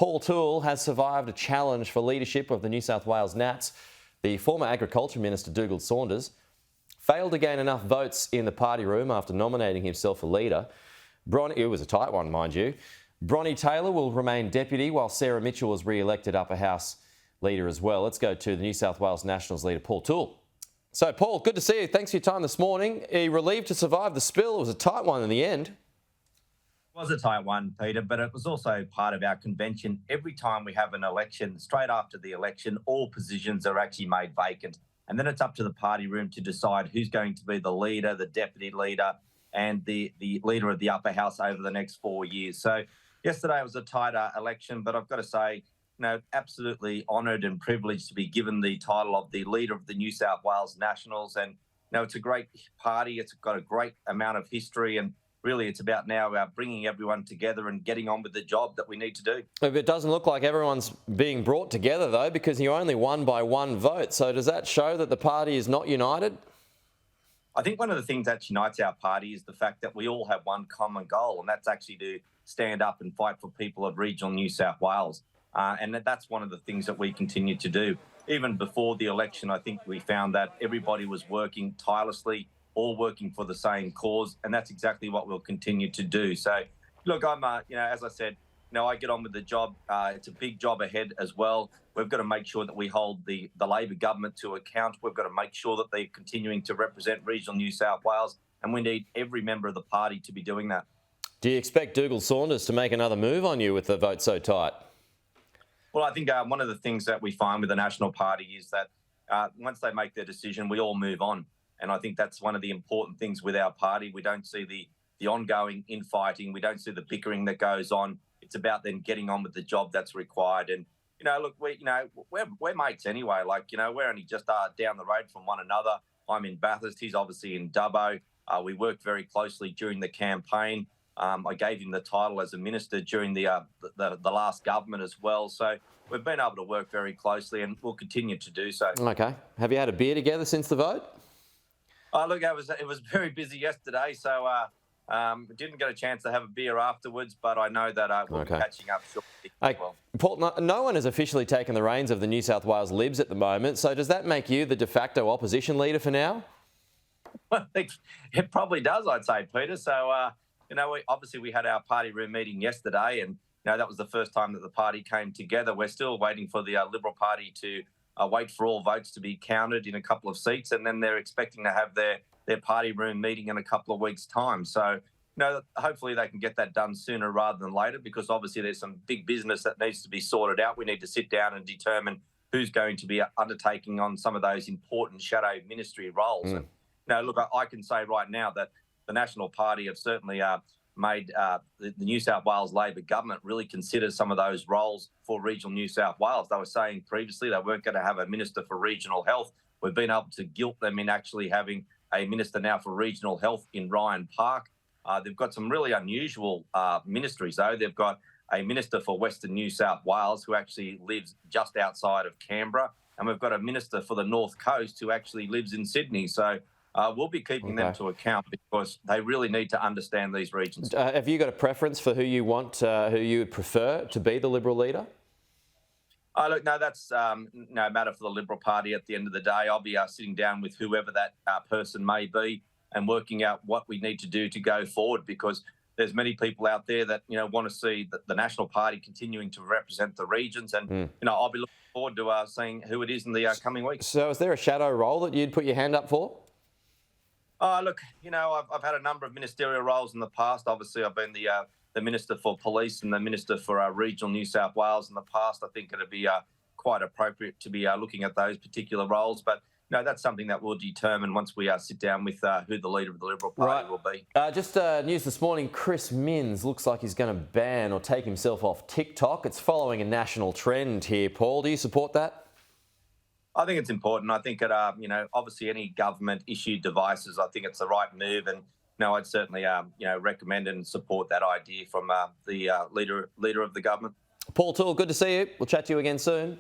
Paul Toole has survived a challenge for leadership of the New South Wales Nats. The former Agriculture Minister Dugald Sanders failed to gain enough votes in the party room after nominating himself for leader. It was a tight one, mind you. Bronnie Taylor will remain deputy while Sarah Mitchell was re-elected upper house leader as well. Let's go to the New South Wales Nationals leader, Paul Toole. So, Paul, good to see you. Thanks for your time this morning. Are you relieved to survive the spill? It was a tight one in the end. It was a tight one, Peter, but it was also part of our convention. Every time we have an election, straight after the election, all positions are actually made vacant. And then it's up to the party room to decide who's going to be the leader, the deputy leader, and the leader of the upper house over the next 4 years. So yesterday was a tighter election, but I've got to say, absolutely honoured and privileged to be given the title of the leader of the New South Wales Nationals. And, it's a great party. It's got a great amount of history, and really it's about now bringing everyone together and getting on with the job that we need to do. It doesn't look like everyone's being brought together, though, because you only won by one vote. So does that show that the party is not united? I think one of the things that unites our party is the fact that we all have one common goal, and that's actually to stand up and fight for people of regional New South Wales. And that's one of the things that we continue to do. Even before the election, I think we found that everybody was working tirelessly, all working for the same cause, and that's exactly what we'll continue to do. So, look, I'm, as I said, I get on with the job. It's a big job ahead as well. We've got to make sure that we hold the Labor government to account. We've got to make sure that they're continuing to represent regional New South Wales, and we need every member of the party to be doing that. Do you expect Dugald Sanders to make another move on you with the vote so tight? Well, I think one of the things that we find with the National Party is that once they make their decision, we all move on. And I think that's one of the important things with our party. We don't see the ongoing infighting. We don't see the bickering that goes on. It's about then getting on with the job that's required. And, look, we're mates anyway. We're only just down the road from one another. I'm in Bathurst. He's obviously in Dubbo. We worked very closely during the campaign. I gave him the title as a minister during the last government as well. So we've been able to work very closely, and we'll continue to do so. Okay. Have you had a beer together since the vote? Look, it was very busy yesterday, so didn't get a chance to have a beer afterwards, but I know that we'll be catching up shortly as well. Paul, no one has officially taken the reins of the New South Wales Libs at the moment, so does that make you the de facto opposition leader for now? Well, it probably does, I'd say, Peter. So, we had our party room meeting yesterday, and that was the first time that the party came together. We're still waiting for the Liberal Party to wait for all votes to be counted in a couple of seats, and then they're expecting to have their party room meeting in a couple of weeks' time. So, hopefully they can get that done sooner rather than later, because obviously there's some big business that needs to be sorted out. We need to sit down and determine who's going to be undertaking on some of those important shadow ministry roles. And, look, I can say right now that the National Party have certainly made the New South Wales Labor government really consider some of those roles for regional New South Wales. They were saying previously they weren't going to have a Minister for Regional Health. We've been able to guilt them in actually having a Minister now for Regional Health in Ryan Park. They've got some really unusual ministries, though. They've got a Minister for Western New South Wales who actually lives just outside of Canberra, and we've got a Minister for the North Coast who actually lives in Sydney. So we'll be keeping them to account, because they really need to understand these regions. Have you got a preference for who you want, who you would prefer to be the Liberal leader? Look, no, that's no matter for the Liberal Party. At the end of the day, I'll be sitting down with whoever that person may be and working out what we need to do to go forward, because there's many people out there that, want to see the National Party continuing to represent the regions. And, I'll be looking forward to seeing who it is in the coming weeks. So is there a shadow role that you'd put your hand up for? Look, I've had a number of ministerial roles in the past. Obviously, I've been the Minister for Police and the Minister for Regional New South Wales in the past. I think it'd be quite appropriate to be looking at those particular roles. But, that's something that we'll determine once we sit down with who the leader of the Liberal Party will be. Just news this morning, Chris Minns looks like he's going to ban or take himself off TikTok. It's following a national trend here, Paul. Do you support that? I think it's important. I think obviously any government-issued devices, I think it's the right move. And, I'd certainly, recommend and support that idea from the leader of the government. Paul Toole, good to see you. We'll chat to you again soon.